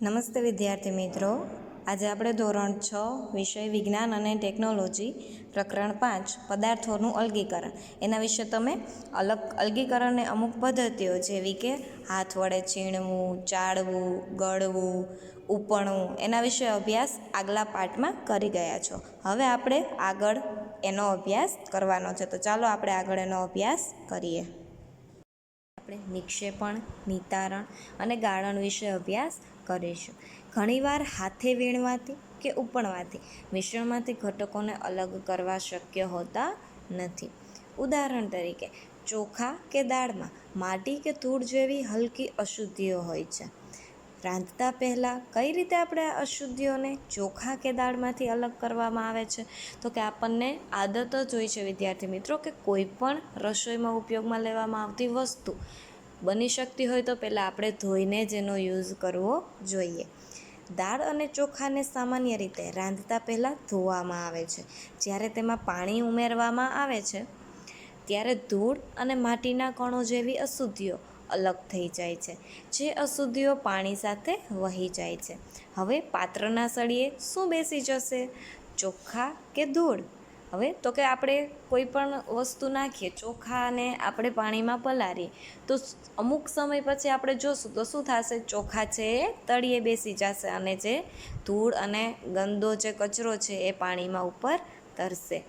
નમસ્તે વિદ્યાર્થી મિત્રો, આજે આપણે ધોરણ 6 વિષય વિજ્ઞાન અને ટેકનોલોજી પ્રકરણ 5 પદાર્થોનું અલગીકરણ એના વિશે તમે અલગીકરણની અમુક પદ્ધતિઓ જેવી કે હાથ વડે છીણવું, ચાળવું, ગળવું, ઉપણવું એના વિશે અભ્યાસ આગલા પાઠમાં કરી ગયા છો. હવે આપણે આગળ એનો અભ્યાસ કરવાનો છે, તો ચાલો આપણે આગળ એનો અભ્યાસ કરીએ. આપણે નિક્ષેપણ, નિતારણ અને ગાળણ વિશે અભ્યાસ કરીશું. ઘણીવાર હાથે વીણવાથી કે ઉપણવાથી મિશ્રણમાંથી ઘટકોને અલગ કરવા શક્ય હોતા નથી. ઉદાહરણ તરીકે, ચોખા કે દાળમાં માટી કે ધૂળ જેવી હલકી અશુદ્ધિઓ હોય છે. રાંધતા પહેલાં કઈ રીતે આપણે આ અશુદ્ધિઓને ચોખા કે દાળમાંથી અલગ કરવામાં આવે છે? તો કે આપણને આદત જ હોય છે વિદ્યાર્થી મિત્રો કે કોઈ પણ રસોઈમાં ઉપયોગમાં લેવામાં આવતી વસ્તુ બની શકતી હોય તો પહેલાં આપણે ધોઈને જ એનો યુઝ કરવો જોઈએ. દાળ અને ચોખાને સામાન્ય રીતે રાંધતા પહેલાં ધોવામાં આવે છે. જ્યારે તેમાં પાણી ઉમેરવામાં આવે છે ત્યારે ધૂળ અને માટીના કણો જેવી અશુદ્ધિઓ અલગ થઈ જાય છે, જે અશુદ્ધિઓ પાણી સાથે વહી જાય છે. હવે પાત્રના સળિયે શું બેસી જશે? ચોખા કે ધૂળ? હવે તો કે આપણે કોઈ પણ વસ્તુ નાખીએ, ચોખાને આપણે પાણીમાં પલાળીએ તો અમુક સમય પછી આપણે જોશું તો શું થશે? ચોખા છે એ તળિયે બેસી જશે અને જે ધૂળ અને ગંદો જે કચરો છે એ પાણીમાં ઉપર તરશે.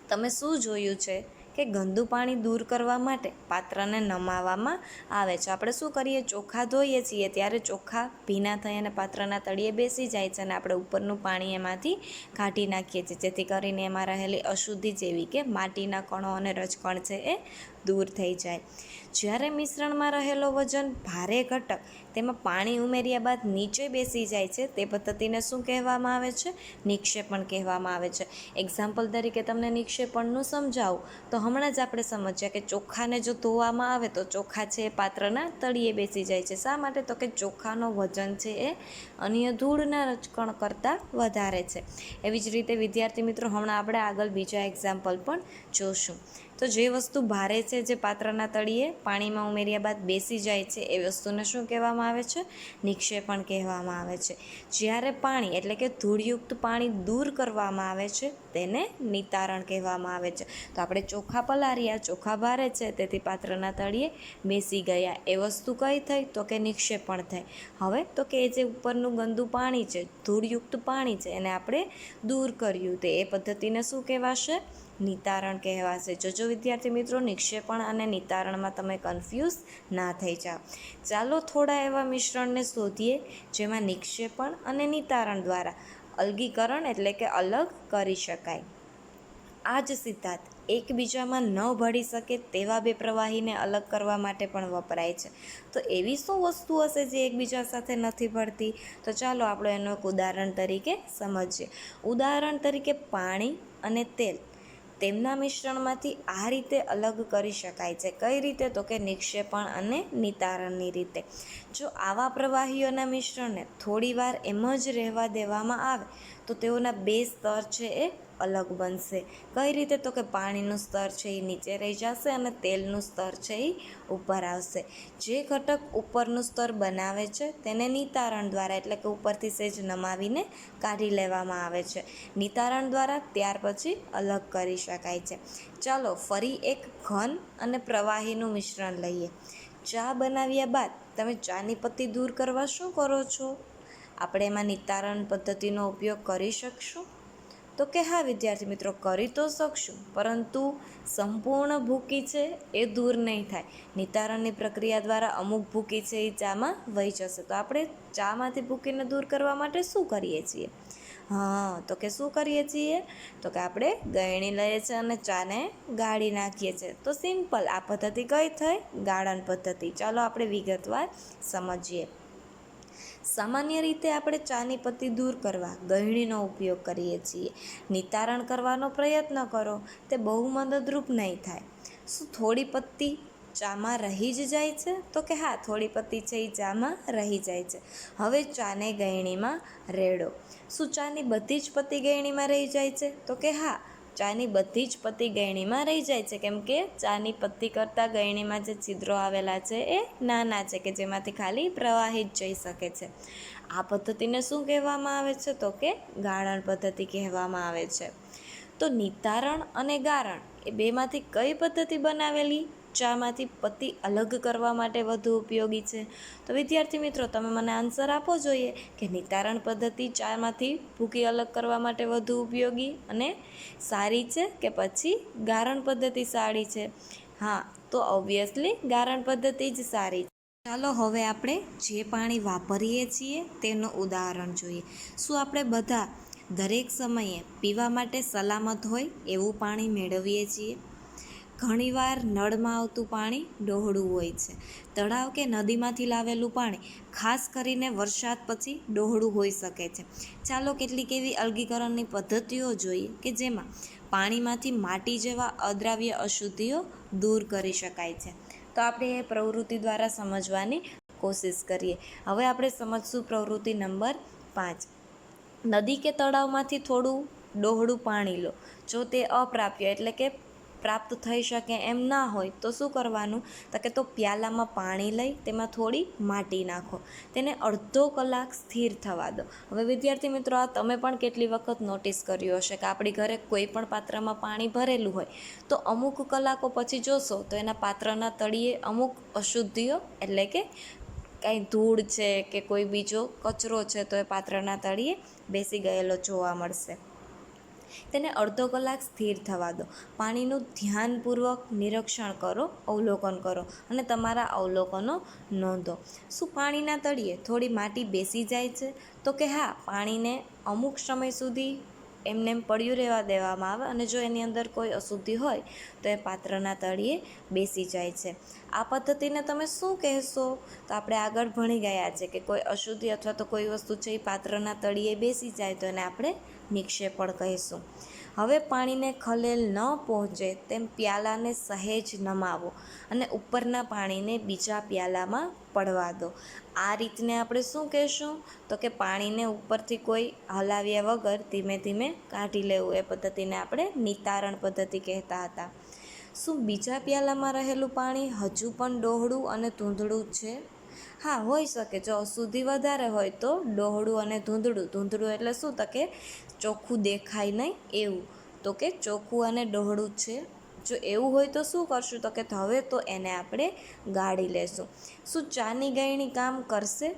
તમે શું જોયું છે કે ગંદુ પાણી દૂર કરવા માટે પાત્રને નમાવવામાં આવે છે. આપણે શું કરીએ? ચોખા ધોઈએ છીએ ત્યારે ચોખા ભીના થઈ અને પાત્રના તળિયે બેસી જાય છે અને આપણે ઉપરનું પાણી એમાંથી કાઢી નાખીએ છીએ, જેથી કરીને એમાં રહેલી અશુદ્ધિ જેવી કે માટીના કણો અને રજકણ છે એ દૂર થઈ જાય. જ્યારે મિશ્રણમાં રહેલો વજન ભારે ઘટક તેમાં પાણી ઉમેર્યા બાદ નીચે બેસી જાય છે, તે પદ્ધતિને શું કહેવામાં આવે છે? નિક્ષેપણ કહેવામાં આવે છે. એક્ઝામ્પલ તરીકે તમને નિક્ષેપણનું સમજાવું તો હમણાં જ આપણે સમજ્યા કે ચોખાને જો ધોવામાં આવે તો ચોખા છે એ પાત્રના તળિયે બેસી જાય છે. શા માટે? તો કે ચોખાનો વજન છે એ અન્ય ધૂળના રજકણ કરતાં વધારે છે. એવી જ રીતે વિદ્યાર્થી મિત્રો, હમણાં આપણે આગળ બીજા એક્ઝામ્પલ પણ જોશું. તો જે વસ્તુ ભારે છે, જે પાત્રના તળિયે પાણીમાં ઉમેર્યા બાદ બેસી જાય છે, એ વસ્તુને શું કહેવામાં આવે છે? નિક્ષેપણ કહેવામાં આવે છે. જ્યારે પાણી એટલે કે ધૂળયુક્ત પાણી દૂર કરવામાં આવે છે તેને નિતારણ કહેવામાં આવે છે. તો આપણે ચોખા પલાળ્યા, ચોખા ભારે છે તેથી પાત્રના તળિયે બેસી ગયા, એ વસ્તુ કઈ થઈ? તો કે નિક્ષેપણ થઈ. હવે તો કે જે ઉપરનું ગંદુ પાણી છે, ધૂળયુક્ત પાણી છે, એને આપણે દૂર કર્યું, તો એ પદ્ધતિને શું કહેવાશે? નિતારણ કહેવાશે. જોજો વિદ્યાર્થી મિત્રો, નિક્ષેપણ અને નિતારણમાં તમે કન્ફ્યુઝ ના થઈ જાઓ. ચાલો થોડા એવા મિશ્રણને શોધીએ જેમાં નિક્ષેપણ અને નિતારણ દ્વારા અલગીકરણ એટલે કે અલગ કરી શકાય. આ જ સિદ્ધાંત એકબીજામાં ન ભળી શકે તેવા બે પ્રવાહીને અલગ કરવા માટે પણ વપરાય છે. તો એવી શું વસ્તુ હશે જે એકબીજા સાથે નથી ભળતી? તો ચાલો આપણે એનું એક ઉદાહરણ તરીકે સમજીએ. ઉદાહરણ તરીકે પાણી અને તેલ તેમના મિશ્રણમાંથી આ રીતે અલગ કરી શકાય છે. કઈ રીતે? તો કે નિક્ષેપણ અને નિતારણની રીતે. જો આવા પ્રવાહીઓના મિશ્રણને થોડી વાર એમ જ રહેવા દેવામાં આવે તો તેઓના બે સ્તર છે એ અલગ બનશે. કઈ રીતે? તો કે પાણીનું સ્તર છે એ નીચે રહી જશે અને તેલનું સ્તર છે એ ઉપર આવશે. જે ઘટક ઉપરનું સ્તર બનાવે છે તેને નિતારણ દ્વારા એટલે કે ઉપરથી સહેજ નમાવીને કાઢી લેવામાં આવે છે. નિતારણ દ્વારા ત્યાર પછી અલગ કરી શકાય છે. ચાલો ફરી એક ઘન અને પ્રવાહીનું મિશ્રણ લઈએ. ચા બનાવ્યા બાદ તમે ચાની પત્તી દૂર કરવા શું કરો છો? આપણે એમાં નિતારણ પદ્ધતિનો ઉપયોગ કરી શકશું? તો કે હા વિદ્યાર્થી મિત્રો, કરી તો શકશું, પરંતુ સંપૂર્ણ ભૂકી છે એ દૂર નહીં થાય. નિતારણની પ્રક્રિયા દ્વારા અમુક ભૂકી છે એ ચામાં વહી જશે. તો આપણે ચામાંથી ભૂકીને દૂર કરવા માટે શું કરીએ છીએ? તો કે શું કરીએ છીએ? તો કે આપણે ગળણી લઈએ છીએ અને ચાને ગાળી નાખીએ છીએ. તો સિમ્પલ, આ પદ્ધતિ કઈ થઈ? ગાળણ પદ્ધતિ. ચાલો આપણે વિગતવાર સમજીએ. સામાન્ય રીતે આપણે ચાની પત્તી દૂર કરવા ગળણીનો ઉપયોગ કરીએ છીએ. નિતારણ કરવાનો પ્રયત્ન કરો, તે બહુ મદદરૂપ નહીં થાય. શું થોડી પત્તી ચામાં રહી જ જાય છે? તો કે હા, થોડી પત્તી છે એ ચામાં રહી જાય છે. હવે ચાને ગળણીમાં રેડો. શું ચાની બધી જ પત્તી ગળણીમાં રહી જાય છે? તો કે હા, ચાની બધી જ પત્તી ગળણીમાં રહી જાય છે, કેમ કે ચાની પત્તી કરતાં ગળણીમાં જે છિદ્રો આવેલા છે એ નાના છે, કે જેમાંથી ખાલી પ્રવાહી જ જઈ શકે છે. આ પદ્ધતિને શું કહેવામાં આવે છે? તો કે ગાળણ પદ્ધતિ કહેવામાં આવે છે. તો નિતારણ અને ગારણ એ બેમાંથી કઈ પદ્ધતિ બનાવેલી ચામાંથી પત્તી અલગ કરવા માટે વધુ ઉપયોગી છે? તો વિદ્યાર્થી મિત્રો, તમે મને આન્સર આપવો જોઈએ કે નિતારણ પદ્ધતિ ચામાંથી ભૂકી અલગ કરવા માટે વધુ ઉપયોગી અને સારી છે કે પછી ગારણ પદ્ધતિ સારી છે? હા, તો ઓબ્વિયસલી ગારણ પદ્ધતિ જ સારી છે. ચાલો હવે આપણે જે પાણી વાપરીએ છીએ તેનું ઉદાહરણ જોઈએ. શું આપણે બધા દરેક સમયે પીવા માટે સલામત હોય એવું પાણી મેળવીએ છીએ? ઘણીવાર નળમાં આવતું પાણી ડહોળું હોય છે. તળાવ કે નદીમાંથી લાવેલું પાણી ખાસ કરીને વરસાદ પછી ડહોળું હોઈ શકે છે. ચાલો કેટલીક એવી અલગીકરણની પદ્ધતિઓ જોઈએ કે જેમાં પાણીમાંથી માટી જેવા અદ્રાવ્ય અશુદ્ધિઓ દૂર કરી શકાય છે. તો આપણે એ પ્રવૃત્તિ દ્વારા સમજવાની કોશિશ કરીએ. હવે આપણે સમજશું પ્રવૃત્તિ નંબર 5. નદી કે તળાવમાંથી થોડું ડહોળું પાણી લો. જો તે અપ્રાપ્ય એટલે કે પ્રાપ્ત થઈ શકે એમ ના હોય તો શું કરવાનું? તો પ્યાલામાં પાણી લઈ તેમાં થોડી માટી નાખો, તેને અડધો કલાક સ્થિર થવા દો. હવે વિદ્યાર્થી મિત્રો, આ તમે પણ કેટલી વખત નોટિસ કર્યું હશે કે આપણી ઘરે કોઈ પણ પાત્રમાં પાણી ભરેલું હોય તો અમુક કલાકો પછી જોશો તો એના પાત્રના તળિયે અમુક અશુદ્ધિઓ એટલે કે કાંઈ ધૂળ છે કે કોઈ બીજો કચરો છે તો એ પાત્રના તળિયે બેસી ગયેલો જોવા મળશે. તેને અડધો કલાક સ્થિર થવા દો. પાણીનું ધ્યાનપૂર્વક નિરીક્ષણ કરો, અવલોકન કરો અને તમારા અવલોકનો નોંધો. શું પાણીના તળિયે થોડી માટી બેસી જાય છે? તો કે હા, પાણીને અમુક સમય સુધી એમને પડ્યું રહેવા દેવામાં આવે અને જો એની અંદર કોઈ અશુદ્ધિ હોય તો એ પાત્રના તળિયે બેસી જાય છે. આ પદ્ધતિને તમે શું કહેશો? તો આપણે આગળ ભણી ગયા છે કે કોઈ અશુદ્ધિ અથવા તો કોઈ વસ્તુ છે એ પાત્રના તળિયે બેસી જાય તો એને આપણે નિક્ષેપણ કહીશું. હવે પાણીને ખલેલ ન પહોંચે તેમ પ્યાલાને સહેજ નમાવો અને ઉપરના પાણીને બીજા પ્યાલામાં પડવા દો. આ રીતને આપણે શું કહેશું? તો કે પાણીને ઉપરથી કોઈ હલાવ્યા વગર ધીમે ધીમે કાઢી લેવું. એ પદ્ધતિને આપણે નિતારણ પદ્ધતિ કહેતા હતા. શું બીજા પ્યાલામાં રહેલું પાણી હજુ પણ ડહોળું અને ધૂંધળું છે? હા, હોઈ શકે. જો અશુદ્ધિ વધારે હોય તો ડહોળું અને ધૂંધળું એટલે શું? તો કે ચોખ્ખું દેખાય નહીં એવું. તો કે ચોખ્ખું અને ડહોળું છે. જો એવું હોય તો શું કરશું? તો કે હવે તો એને આપણે ગાળી લેશું. શું ચાની ગળણી કામ કરશે?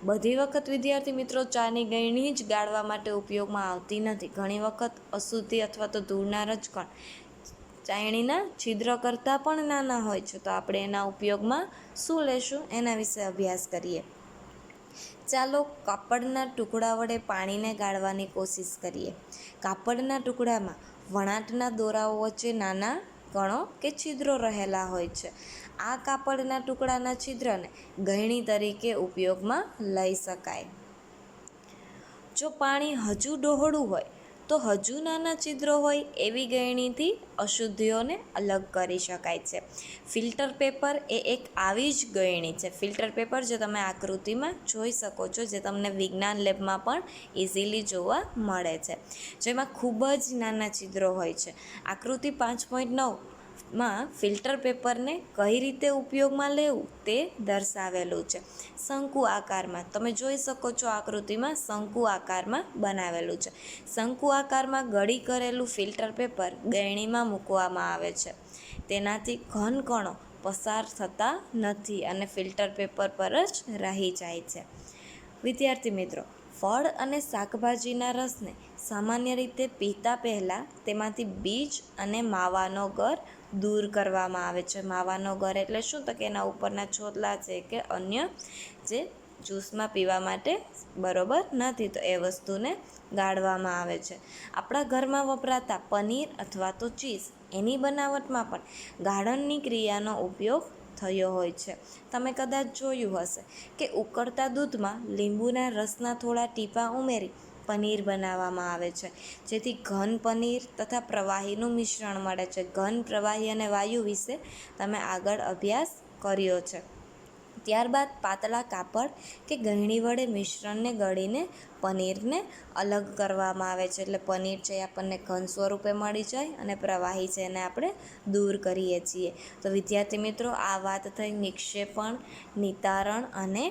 બધી વખત વિદ્યાર્થી મિત્રો, ચાની ગળણી જ ગાળવા માટે ઉપયોગમાં આવતી નથી. ઘણી વખત અશુદ્ધિ અથવા તો ધૂળના રજકણ ચાયણીના છિદ્ર કરતાં પણ નાના હોય છે. તો આપણે એના ઉપયોગમાં શું લેશું એના વિશે અભ્યાસ કરીએ. ચાલો કાપડના ટુકડા વડે પાણીને ગાળવાની કોશિશ કરીએ. કાપડના ટુકડામાં વણાટના દોરાઓ વચ્ચે નાના કણો કે છિદ્રો રહેલા હોય છે. આ કાપડના ટુકડાના છિદ્રને ગળણી તરીકે ઉપયોગમાં લઈ શકાય. જો પાણી હજુ ડહોળું હોય તો હજુ નાના છિદ્રો હોય એવી ગળણીથી અશુદ્ધિઓને અલગ કરી શકાય છે. ફિલ્ટર પેપર એ એક આવી જ ગળણી છે. ફિલ્ટર પેપર જે તમે આકૃતિમાં જોઈ શકો છો, જે તમને વિજ્ઞાન લેબમાં પણ ઇઝીલી જોવા મળે છે, જેમાં ખૂબ જ નાના છિદ્રો હોય છે. આકૃતિ 5.9માં ફિલ્ટર પેપરને કઈ રીતે ઉપયોગમાં લેવું તે દર્શાવેલું છે. શંકુ આકારમાં તમે જોઈ શકો છો, આકૃતિમાં શંકુ આકારમાં બનાવેલું છે. શંકુ આકારમાં ગળી કરેલું ફિલ્ટર પેપર ગળણીમાં મૂકવામાં આવે છે. તેનાથી ઘન કણો પસાર થતા નથી અને ફિલ્ટર પેપર પર જ રહી જાય છે. વિદ્યાર્થી મિત્રો, ફળ અને શાકભાજીના રસને સામાન્ય રીતે પીતા પહેલાં તેમાંથી બીજ અને માવાનો ગર દૂર કરવામાં આવે છે. માવાનો ગર એટલે શું? તો કે એના ઉપરના છોતલા છે કે અન્ય જે જ્યુસમાં પીવા માટે બરોબર નથી, તો એ વસ્તુને ગાળવામાં આવે છે. આપણા ઘરમાં વપરાતા પનીર અથવા તો ચીઝ એની બનાવટમાં પણ ગાળણની ક્રિયાનો ઉપયોગ થયો હોય છે. તમે કદાચ જોયું હશે કે ઉકળતા દૂધમાં લીંબુના રસના થોડા ટીપાં ઉમેરી પનીર બનાવવામાં આવે છે, જેથી ઘન પનીર તથા પ્રવાહીનું મિશ્રણ મળે છે. ઘન, પ્રવાહી અને વાયુ વિશે તમે આગળ અભ્યાસ કર્યો છે. ત્યારબાદ પાતળા કાપડ કે ગળણી વડે મિશ્રણને ગળીને પનીરને અલગ કરવામાં આવે છે. એટલે પનીર છે આપણને ઘન સ્વરૂપે મળી જાય અને પ્રવાહી છે એને આપણે દૂર કરીએ છીએ. તો વિદ્યાર્થી મિત્રો, આ વાત થઈ નિક્ષેપણ, નિતારણ અને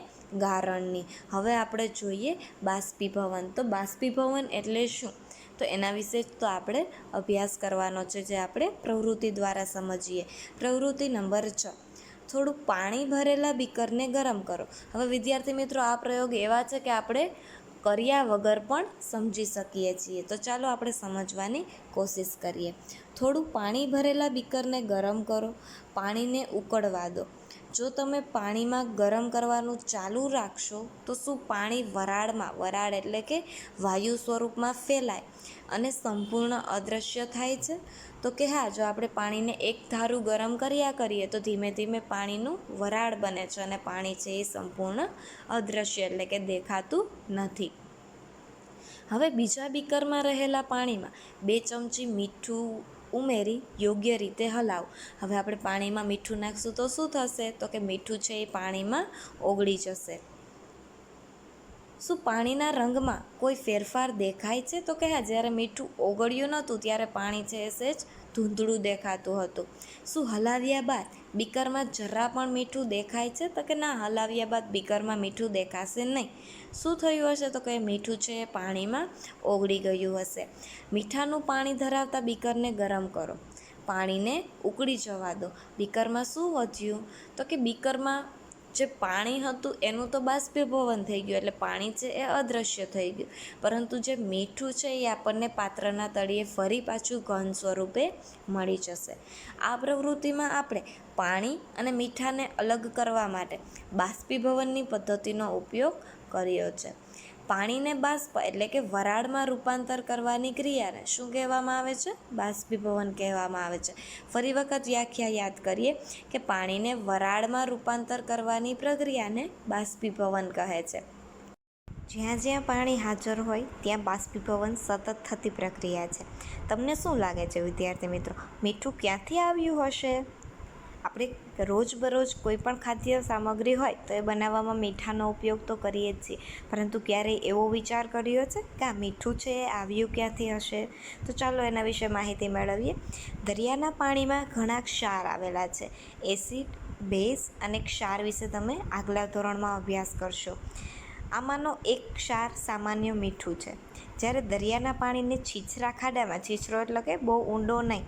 ગારણની. હવે આપણે જોઈએ બાષ્પીભવન. તો બાષ્પીભવન એટલે શું? તો એના વિશે તો આપણે અભ્યાસ કરવાનો છે, જે આપણે પ્રવૃત્તિ દ્વારા સમજીએ. પ્રવૃત્તિ નંબર 6, થોડું પાણી ભરેલા બીકરને ગરમ કરો. હવે વિદ્યાર્થી મિત્રો, આ પ્રયોગ એવા છે કે આપણે કર્યા વગર પણ સમજી શકીએ છીએ. તો ચાલો આપણે સમજવાની કોશિશ કરીએ. થોડું પાણી ભરેલા બીકરને ગરમ કરો, પાણીને ઉકળવા દો. જો તમે પાણીમાં ગરમ કરવાનું ચાલુ રાખશો તો શું પાણી વરાળ એટલે કે વાયુ સ્વરૂપમાં ફેલાય અને સંપૂર્ણ અદૃશ્ય થાય છે? તો કે હા, જો આપણે પાણીને એક ધારું ગરમ કર્યા કરીએ તો ધીમે ધીમે પાણીનું વરાળ બને છે અને પાણી છે એ સંપૂર્ણ અદૃશ્ય એટલે કે દેખાતું નથી. હવે બીજા બીકરમાં રહેલા પાણીમાં 2 ચમચી મીઠું ઉમેરી યોગ્ય રીતે હલાવો. હવે આપણે પાણીમાં મીઠું નાખશું તો શું થશે? તો કે મીઠું છે એ પાણીમાં ઓગળી જશે. શું પાણીના રંગમાં કોઈ ફેરફાર દેખાય છે? તો કે હા, જ્યારે મીઠું ઓગળ્યું નહોતું ત્યારે પાણી છે એ સહેજ ધૂંધળું દેખાતું હતું. શું હલાવ્યા બાદ બીકરમાં જરા પણ મીઠું દેખાય છે? તો કે ના, હલાવ્યા બાદ બીકરમાં મીઠું દેખાશે નહીં. શું થયું હશે? તો કે મીઠું છે એ પાણીમાં ઓગળી ગયું હશે. મીઠાનું પાણી ધરાવતા બીકરને ગરમ કરો, પાણીને ઉકળી જવા દો. બીકરમાં શું વધ્યું? તો કે બીકરમાં જે પાણી હતું એનું તો બાષ્પીભવન થઈ ગયું, એટલે પાણી છે એ અદૃશ્ય થઈ ગયું. પરંતુ જે મીઠું છે એ આપણને પાત્રના તળિયે ફરી પાછું ઘન સ્વરૂપે મળી જશે. આ પ્રવૃત્તિમાં આપણે પાણી અને મીઠાને અલગ કરવા માટે બાષ્પીભવનની પદ્ધતિનો ઉપયોગ કર્યો છે. પાણીને બાષ્પ એટલે કે વરાળમાં રૂપાંતર કરવાની ક્રિયાને શું કહેવામાં આવે છે? બાષ્પીભવન કહેવામાં આવે છે. ફરી વખત વ્યાખ્યા યાદ કરીએ કે પાણીને વરાળમાં રૂપાંતર કરવાની પ્રક્રિયાને બાષ્પીભવન કહે છે. જ્યાં જ્યાં પાણી હાજર હોય ત્યાં બાષ્પીભવન સતત થતી પ્રક્રિયા છે. તમને શું લાગે છે વિદ્યાર્થી મિત્રો, મીઠું ક્યાંથી આવ્યું હશે? આપણે રોજબરોજ કોઈ પણ ખાદ્ય સામગ્રી હોય તો એ બનાવવામાં મીઠાનો ઉપયોગ તો કરીએ જ છીએ, પરંતુ ક્યારેય એવો વિચાર કર્યો છે કે આ મીઠું છે એ આવ્યું ક્યાંથી હશે? તો ચાલો એના વિશે માહિતી મેળવીએ. દરિયાના પાણીમાં ઘણા ક્ષાર આવેલા છે. એસિડ, બેઝ અને ક્ષાર વિશે તમે આગલા ધોરણમાં અભ્યાસ કરશો. આમાંનો એક ક્ષાર સામાન્ય મીઠું છે. જ્યારે દરિયાના પાણીને છીછરા ખાડામાં, છીછરો એટલે કે બહુ ઊંડો નહીં,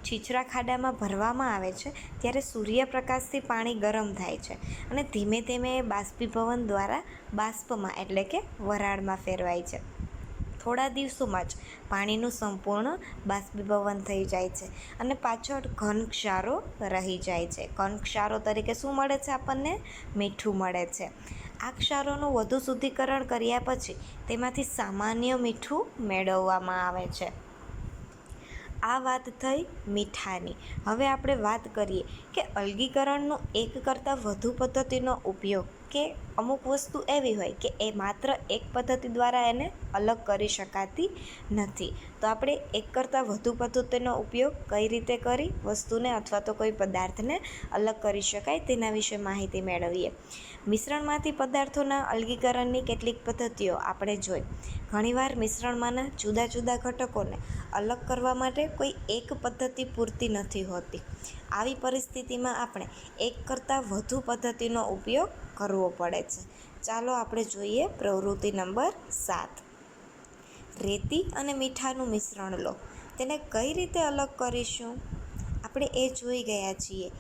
છીછરા ખાડામાં ભરવામાં આવે છે ત્યારે સૂર્યપ્રકાશથી પાણી ગરમ થાય છે અને ધીમે ધીમે એ બાષ્પીભવન દ્વારા બાષ્પમાં એટલે કે વરાળમાં ફેરવાય છે. થોડા દિવસોમાં જ પાણીનું સંપૂર્ણ બાષ્પીભવન થઈ જાય છે અને પાછળ ઘન ક્ષારો રહી જાય છે. ઘન ક્ષારો તરીકે શું મળે છે આપણને? મીઠું મળે છે. આ ક્ષારોનું વધુ શુદ્ધિકરણ કર્યા પછી તેમાંથી સામાન્ય મીઠું મેળવવામાં આવે છે. આ વાત થઈ મીઠાની. હવે આપણે વાત કરીએ કે અલગીકરણનો એક કરતાં વધુ પદ્ધતિનો ઉપયોગ, કે અમુક વસ્તુ એવી હોય કે એ માત્ર એક પદ્ધતિ દ્વારા એને અલગ કરી શકાતી નથી. તો આપણે એક કરતાં વધુ પદ્ધતિનો ઉપયોગ કઈ રીતે કરી વસ્તુને અથવા તો કોઈ પદાર્થને અલગ કરી શકાય તેના વિશે માહિતી મેળવીએ. મિશ્રણમાંથી પદાર્થોના અલગીકરણની કેટલીક પદ્ધતિઓ આપણે જોઈ. ઘણીવાર મિશ્રણમાંના જુદા જુદા ઘટકોને અલગ કરવા માટે કોઈ એક પદ્ધતિ પૂરતી નથી હોતી. આવી પરિસ્થિતિમાં આપણે એક કરતાં વધુ પદ્ધતિનો ઉપયોગ કરવો પડે છે. ચાલો આપણે જોઈએ પ્રવૃત્તિ નંબર 7. રેતી અને મીઠાનું મિશ્રણ લો. તેને કઈ રીતે અલગ કરીશું? આપણે એ જોઈ ગયા છીએ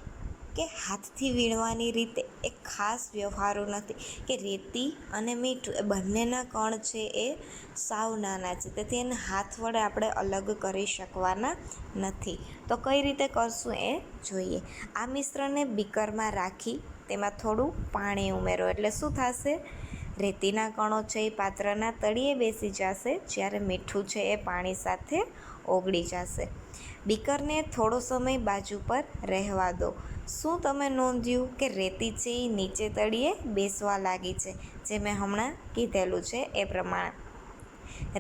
કે હાથથી વીણવાની રીતે એક ખાસ વ્યવહારો નથી કે રેતી અને મીઠું એ બંનેના કણ છે એ સાવ નાના છે, તેથી એને હાથ વડે આપણે અલગ કરી શકવાના નથી. તો કઈ રીતે કરશું એ જોઈએ. આ મિશ્રણને બીકરમાં રાખી તેમાં થોડું પાણી ઉમેરો એટલે શું થશે? રેતીના કણો છે એ પાત્રના તળિયે બેસી જશે, જ્યારે મીઠું છે એ પાણી સાથે ઓગળી જશે. બીકરને થોડો સમય બાજુ પર રહેવા દો. શું તમે નોંધ્યું કે રેતી છે એ નીચે તળિયે બેસવા લાગી છે, જે મેં હમણાં કીધેલું છે એ પ્રમાણે.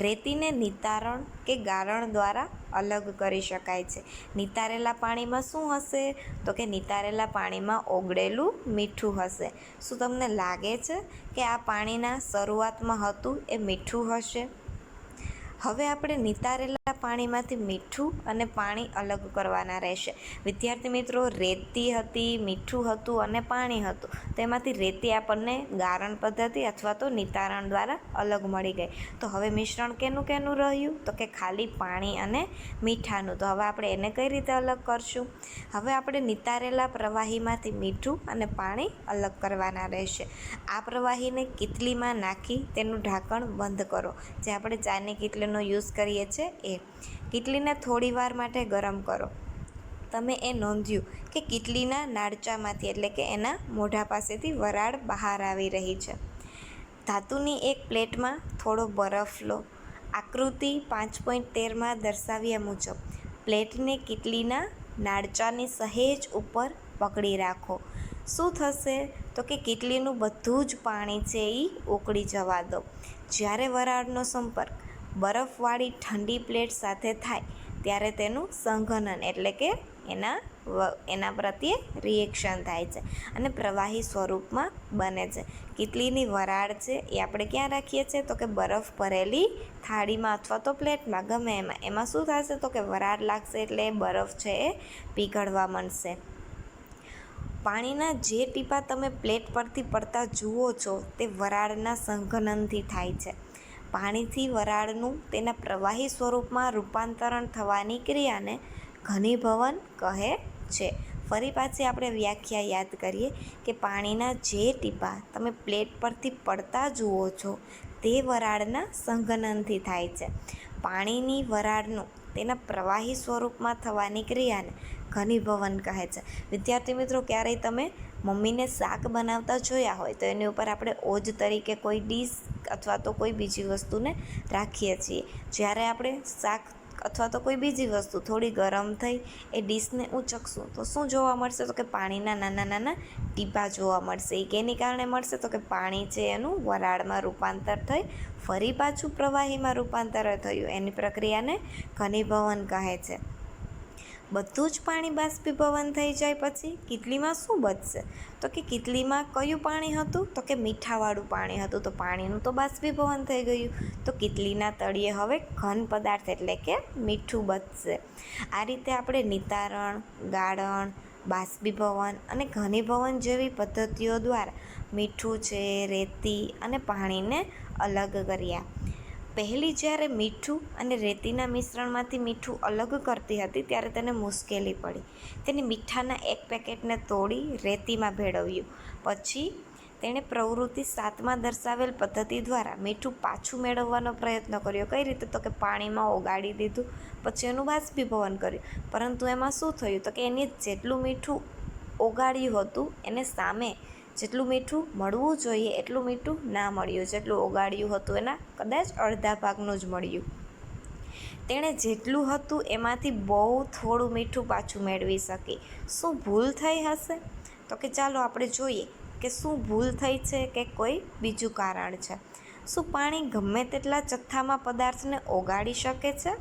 રેતીને નિતારણ કે ગારણ દ્વારા અલગ કરી શકાય છે. નિતારેલા પાણીમાં શું હશે? તો કે નિતારેલા પાણીમાં ઓગળેલું મીઠું હશે. શું તમને લાગે છે કે આ પાણીના શરૂઆતમાં હતું એ મીઠું હશે? હવે આપણે નિતારેલા પાણીમાંથી મીઠું અને પાણી અલગ કરવાના રહેશે. વિદ્યાર્થી મિત્રો, રેતી હતી, મીઠું હતું અને પાણી હતું. તો એમાંથી રેતી આપણને ગારણ પદ્ધતિ અથવા તો નિતારણ દ્વારા અલગ મળી ગઈ. તો હવે મિશ્રણ કેનું કેનું રહ્યું? તો કે ખાલી પાણી અને મીઠાનું. તો હવે આપણે એને કઈ રીતે અલગ કરશું? હવે આપણે નિતારેલા પ્રવાહીમાંથી મીઠું અને પાણી અલગ કરવાના રહેશે. આ પ્રવાહીને કીટલીમાં નાખી તેનું ઢાંકણ બંધ કરો. જે આપણે ચાની કીટલીનો યુઝ કરીએ છીએ એ. કીટલીને થોડી વાર માટે ગરમ કરો. તમે એ નોંધ્યું કે કીટલીના નાળચામાંથી એટલે કે એના મોઢા પાસેથી વરાળ બહાર આવી રહી છે. ધાતુની એક પ્લેટમાં થોડો બરફ લો. આકૃતિ 5.13માં દર્શાવ્યા મુજબ પ્લેટને કીટલીના નાળચાની સહેજ ઉપર પકડી રાખો. શું થશે? તો કે કીટલીનું બધું જ પાણી છે એ ઉકળી જવા દો. જ્યારે વરાળનો સંપર્ક બરફવાળી ઠંડી પ્લેટ સાથે થાય ત્યારે તેનું સંઘનન એટલે કે એના પ્રત્યે રિએક્શન થાય છે અને પ્રવાહી સ્વરૂપમાં બને છે. કીટલીની વરાળ છે એ આપણે ક્યાં રાખીએ છીએ? તો કે બરફ ભરેલી થાળીમાં અથવા તો પ્લેટમાં, ગમે એમાં શું થશે? તો કે વરાળ લાગશે એટલે બરફ છે એ પીઘળવા માંડશે. પાણીના જે ટીપાં તમે પ્લેટ પરથી પડતા જુઓ છો તે વરાળના સંઘનનથી થાય છે. પાણીથી વરાળનું તેના પ્રવાહી સ્વરૂપમાં રૂપાંતરણ થવાની ક્રિયાને ઘનીભવન કહે છે. ફરી પાછી આપણે વ્યાખ્યા યાદ કરીએ કે પાણીના જે ટીપાં તમે પ્લેટ પરથી પડતા જુઓ છો તે વરાળના સંઘનનથી થાય છે. પાણીની વરાળનું તેના પ્રવાહી સ્વરૂપમાં થવાની ક્રિયાને ઘનીભવન કહે છે. વિદ્યાર્થી મિત્રો, ક્યારેય તમે મમ્મીને શાક બનાવતા જોયા હોય તો એની ઉપર આપણે ઓજ તરીકે કોઈ ડીશ અથવા તો કોઈ બીજી વસ્તુને રાખીએ છીએ. જ્યારે આપણે શાક અથવા તો કોઈ બીજી વસ્તુ થોડી ગરમ થઈ એ ડીશને ઉંચકશું તો શું જોવા મળશે? તો કે પાણીના નાના નાના ટીપાં જોવા મળશે. એ કેની કારણે મળશે? તો કે પાણી છે એનું વરાળમાં રૂપાંતર થઈ ફરી પાછું પ્રવાહીમાં રૂપાંતર થયું. એની પ્રક્રિયાને ઘનીભવન કહે છે. બધું જ પાણી બાષ્પીભવન થઈ જાય પછી કીટલીમાં શું બચશે? તો કે કીટલીમાં કયું પાણી હતું? તો કે મીઠાવાળું પાણી હતું. તો પાણીનું તો બાષ્પીભવન થઈ ગયું. તો કીટલીના તળિયે હવે ઘન પદાર્થ એટલે કે મીઠું બચશે. આ રીતે આપણે નિતારણ, ગાળણ, બાષ્પીભવન અને ઘનીભવન જેવી પદ્ધતિઓ દ્વારા મીઠું છે, રેતી અને પાણીને અલગ કર્યા. પહેલી જ્યારે મીઠું અને રેતીના મિશ્રણમાંથી મીઠું અલગ કરતી હતી ત્યારે તેને મુશ્કેલી પડી. તેણે મીઠાના એક પેકેટને તોડી રેતીમાં ભેળવ્યું. પછી તેણે પ્રવૃત્તિ 7માં દર્શાવેલ પદ્ધતિ દ્વારા મીઠું પાછું મેળવવાનો પ્રયત્ન કર્યો. કઈ રીતે? તો કે પાણીમાં ઓગાળી દીધું, પછી એનું બાષ્પીભવન કર્યું. પરંતુ એમાં શું થયું? તો કે એને જેટલું મીઠું ઓગાળ્યું હતું એને સામે જેટલું મીઠું મળવું જોઈએ એટલું મીઠું ના મળ્યું. જેટલું ઓગાળ્યું હતું એના કદાચ અડધા ભાગનું જ મળ્યું. તેણે જેટલું હતું એમાંથી બહુ થોડું મીઠું પાછું મેળવી શકી. શું ભૂલ થઈ હશે? તો કે ચાલો આપણે જોઈએ કે શું ભૂલ થઈ છે કે કોઈ બીજું કારણ છે. શું પાણી ગમે તેટલા જથ્થામાં પદાર્થને ઓગાળી શકે છે?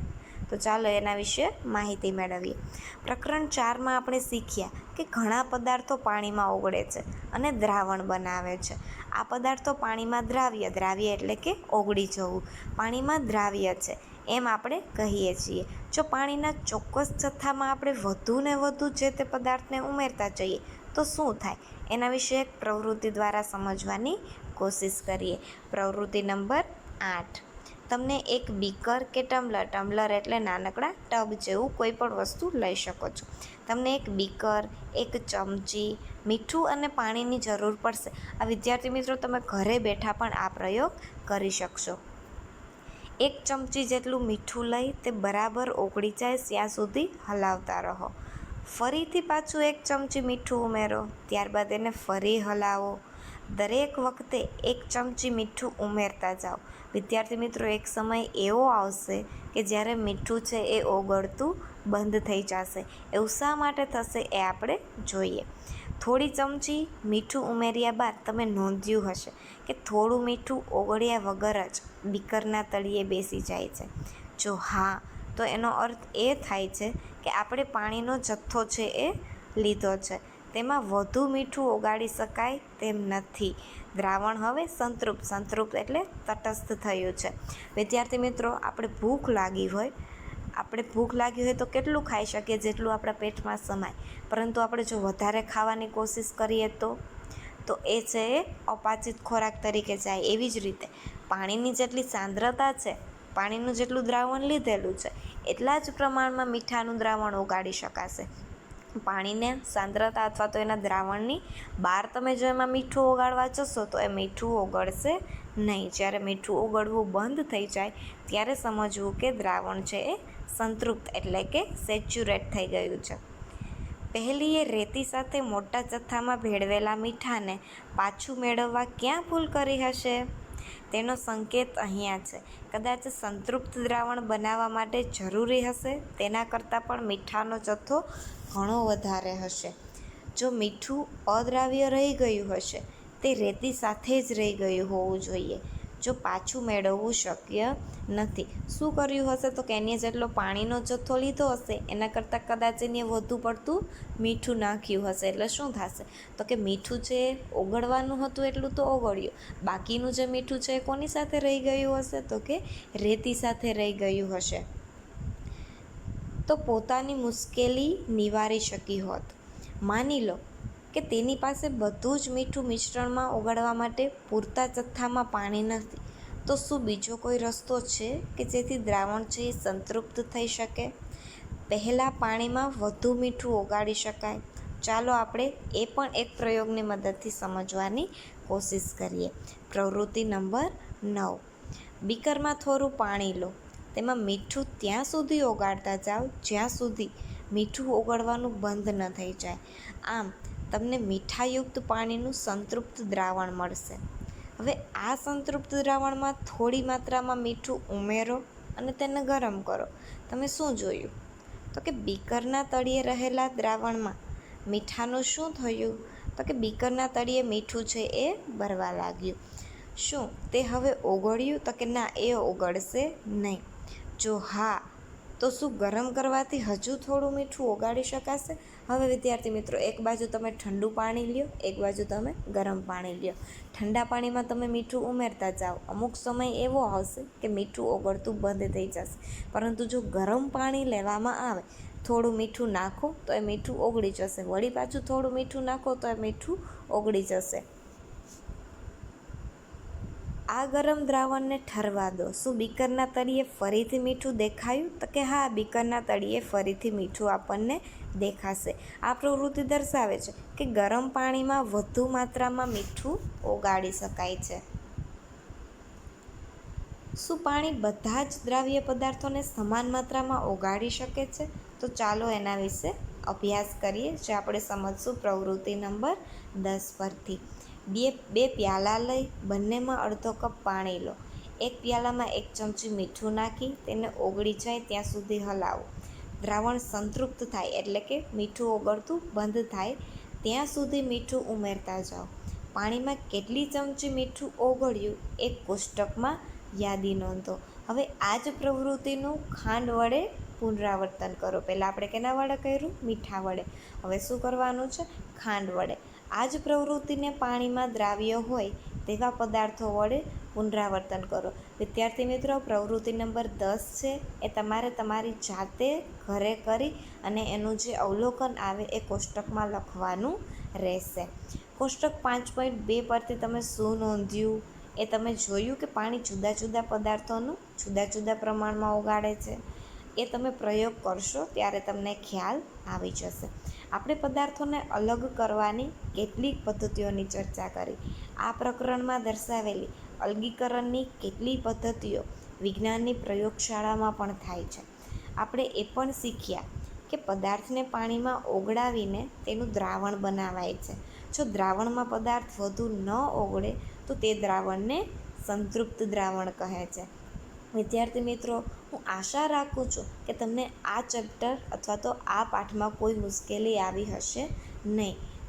તો ચાલો એના વિશે માહિતી મેળવીએ. પ્રકરણ 4માં આપણે શીખ્યા કે ઘણા પદાર્થો પાણીમાં ઓગળે છે અને દ્રાવણ બનાવે છે. આ પદાર્થો પાણીમાં દ્રાવ્ય એટલે કે ઓગળી જવું, પાણીમાં દ્રાવ્ય છે એમ આપણે કહીએ છીએ. જો પાણીના ચોક્કસ જથ્થામાં આપણે વધુ ને વધુ જે તે પદાર્થને ઉમેરતા જઈએ તો શું થાય? એના વિશે એક પ્રવૃત્તિ દ્વારા સમજવાની કોશિશ કરીએ. પ્રવૃત્તિ નંબર 8. તમને એક બીકર કે ટમ્બલર એટલે નાનકડા ટબ જેવું કોઈ પણ વસ્તુ લઈ શકો છો. તમને એક બીકર, એક ચમચી, મીઠું અને પાણીની જરૂર પડશે. આ વિદ્યાર્થી મિત્રો, તમે ઘરે બેઠા પણ આ પ્રયોગ કરી શકશો. એક ચમચી જેટલું મીઠું લઈ તે બરાબર ઓગળી જાય ત્યાં સુધી હલાવતા રહો. ફરીથી પાછું એક ચમચી મીઠું ઉમેરો, ત્યારબાદ એને ફરી હલાવો. દરેક વખતે એક ચમચી મીઠું ઉમેરતા જાઓ. વિદ્યાર્થી મિત્રો, એક સમય એવો આવશે કે જ્યારે મીઠું છે એ ઓગળતું બંધ થઈ જશે. એવું શા માટે થશે એ આપણે જોઈએ. થોડી ચમચી મીઠું ઉમેર્યા બાદ તમે નોંધ્યું હશે કે થોડું મીઠું ઓગળ્યા વગર જ બીકરના તળિયે બેસી જાય છે. જો હા, તો એનો અર્થ એ થાય છે કે આપણે પાણીનો જથ્થો છે એ લીધો છે. તેમાં વધુ મીઠું ઓગાળી શકાય તેમ નથી. દ્રાવણ હવે સંતૃપ્ત એટલે તટસ્થ થયું છે. વિદ્યાર્થી મિત્રો, આપણે ભૂખ લાગી હોય તો કેટલું ખાઈ શકીએ? જેટલું આપણા પેટમાં સમાય. પરંતુ આપણે જો વધારે ખાવાની કોશિશ કરીએ તો એ છે એ અપાચિત ખોરાક તરીકે જાય. એવી જ રીતે પાણીની જેટલી સાંદ્રતા છે, પાણીનું જેટલું દ્રાવણ લીધેલું છે, એટલા જ પ્રમાણમાં મીઠાનું દ્રાવણ ઓગાળી શકાશે. પાણીને સાંદ્રતા અથવા તો એના દ્રાવણની બહાર તમે જો એમાં મીઠું ઓગાળવા જશો તો એ મીઠું ઓગળશે નહીં. જ્યારે મીઠું ઓગળવું બંધ થઈ જાય ત્યારે સમજવું કે દ્રાવણ છે એ સંતૃપ્ત એટલે કે સેચ્યુરેટ થઈ ગયું છે. પહેલીએ રેતી સાથે મોટા જથ્થામાં ભેળવેલા મીઠાને પાછું મેળવવા ક્યાં ભૂલ કરી હશે? તેનો સંકેત અહીંયા છે. કદાચ સંતૃપ્ત દ્રાવણ બનાવવા માટે જરૂરી હશે તેના કરતાં પણ મીઠાનો જથ્થો ઘણો વધારે હશે. જો મીઠું અદ્રાવ્ય રહી ગયું હશે, તે રેતી સાથે જ રહી ગયું હોવું જોઈએ. જો પાછું મેળવવું શક્ય નથી. શું કર્યું હશે? તો કે એને જેટલો પાણીનો જથ્થો લીધો હશે એના કરતાં કદાચ એને વધુ પડતું મીઠું નાખ્યું હશે. એટલે શું થશે? તો કે મીઠું જે ઓગળવાનું હતું એટલું તો ઓગળ્યું, બાકીનું જે મીઠું છે એ કોની સાથે રહી ગયું હશે? તો કે રેતી સાથે રહી ગયું હશે. તો પોતાની મુશ્કેલી નિવારી શકી હોત. માની લો કે તેની પાસે બધું જ મીઠું મિશ્રણમાં ઓગાળવા માટે પૂરતા જથ્થામાં પાણી નથી. તો શું બીજો કોઈ રસ્તો છે કે જેથી દ્રાવણ છે એ સંતૃપ્ત થઈ શકે? પહેલાં પાણીમાં વધુ મીઠું ઓગાળી શકાય. ચાલો આપણે એ પણ એક પ્રયોગની મદદથી સમજવાની કોશિશ કરીએ. પ્રવૃત્તિ નંબર 9. બીકરમાં થોડું પાણી લો. તેમાં મીઠું ત્યાં સુધી ઓગાળતા જાઓ જ્યાં સુધી મીઠું ઓગળવાનું બંધ ન થઈ જાય. આમ તમને મીઠાયુક્ત પાણીનું સંતૃપ્ત દ્રાવણ મળશે. હવે આ સંતૃપ્ત દ્રાવણમાં થોડી માત્રામાં મીઠું ઉમેરો અને તેને ગરમ કરો. તમે શું જોયું? તો કે બીકરના તળિયે રહેલા દ્રાવણમાં મીઠાનું શું થયું? તો કે બીકરના તળિયે મીઠું છે એ ભરવા લાગ્યું. શું તે હવે ઓગળ્યું? તો કે ના, એ ઓગળશે નહીં. જો હા, તો શું ગરમ કરવાથી હજુ થોડું મીઠું ઓગાળી શકાશે? હવે વિદ્યાર્થી મિત્રો, એક બાજુ તમે ઠંડુ પાણી લ્યો, એક બાજુ તમે ગરમ પાણી લ્યો. ઠંડા પાણીમાં તમે મીઠું ઉમેરતા જાઓ. અમુક સમય એવો આવશે કે મીઠું ઓગળતું બંધ થઈ જશે. પરંતુ જો ગરમ પાણી લેવામાં આવે, થોડું મીઠું નાખો તો એ મીઠું ઓગળી જશે. વળી પાછું થોડું મીઠું નાખો તો એ મીઠું ઓગળી જશે. આ ગરમ દ્રાવણને ઠરવા દો. શું બીકરના તળિયે ફરીથી મીઠું દેખાયું? તો કે હા, બીકરના તળિયે ફરીથી મીઠું આપણને દેખાશે. આ પ્રવૃત્તિ દર્શાવે છે કે ગરમ પાણીમાં વધુ માત્રામાં મીઠું ઓગાળી શકાય છે. શું પાણી બધા જ દ્રાવ્ય પદાર્થોને સમાન માત્રામાં ઓગાળી શકે છે? તો ચાલો એના વિશે અભ્યાસ કરીએ, જે આપણે સમજશું પ્રવૃત્તિ નંબર 10 પરથી. બે પ્યાલા લઈ બંનેમાં અડધો કપ પાણી લો. એક પ્યાલામાં 1 ચમચી મીઠું નાખી તેને ઓગળી જાય ત્યાં સુધી હલાવો. દ્રાવણ સંતૃપ્ત થાય એટલે કે મીઠું ઓગળતું બંધ થાય ત્યાં સુધી મીઠું ઉમેરતા જાઓ. પાણીમાં કેટલી ચમચી મીઠું ઓગળ્યું એ કોષ્ટકમાં યાદી નોંધો. હવે આ જ પ્રવૃત્તિનું ખાંડ વડે પુનરાવર્તન કરો. પહેલાં આપણે કેના વડે કર્યું? મીઠા વડે. હવે શું કરવાનું છે? ખાંડ વડે. આ જ પ્રવૃત્તિને પાણીમાં દ્રાવ્ય હોય તેવા પદાર્થો વડે પુનરાવર્તન કરો. વિદ્યાર્થી મિત્રો, પ્રવૃત્તિ નંબર 10 છે એ તમારે તમારી જાતે ઘરે કરી અને એનું જે અવલોકન આવે એ કોષ્ટકમાં લખવાનું રહેશે. કોષ્ટક 5.2 પરથી તમે શું નોંધ્યું? એ તમે જોયું કે પાણી જુદા જુદા પદાર્થોનું જુદા જુદા પ્રમાણમાં ઓગાળે છે. એ તમે પ્રયોગ કરશો ત્યારે તમને ખ્યાલ આવી જશે. આપણે પદાર્થોને અલગ કરવાની કેટલીક પદ્ધતિઓની ચર્ચા કરી. આ પ્રકરણમાં દર્શાવેલી અલગીકરણની કેટલીક પદ્ધતિઓ વિજ્ઞાનની પ્રયોગશાળામાં પણ થાય છે. આપણે એ પણ શીખ્યા કે પદાર્થને પાણીમાં ઓગળાવીને તેનું દ્રાવણ બનાવાય છે. જો દ્રાવણમાં પદાર્થ વધુ ન ઓગળે તો તે દ્રાવણને સંતૃપ્ત દ્રાવણ કહે છે. વિદ્યાર્થી મિત્રો, હું આશા રાખું છું કે તમને આ ચેપ્ટર અથવા તો આ પાઠમાં કોઈ મુશ્કેલી આવી હશે નહીં.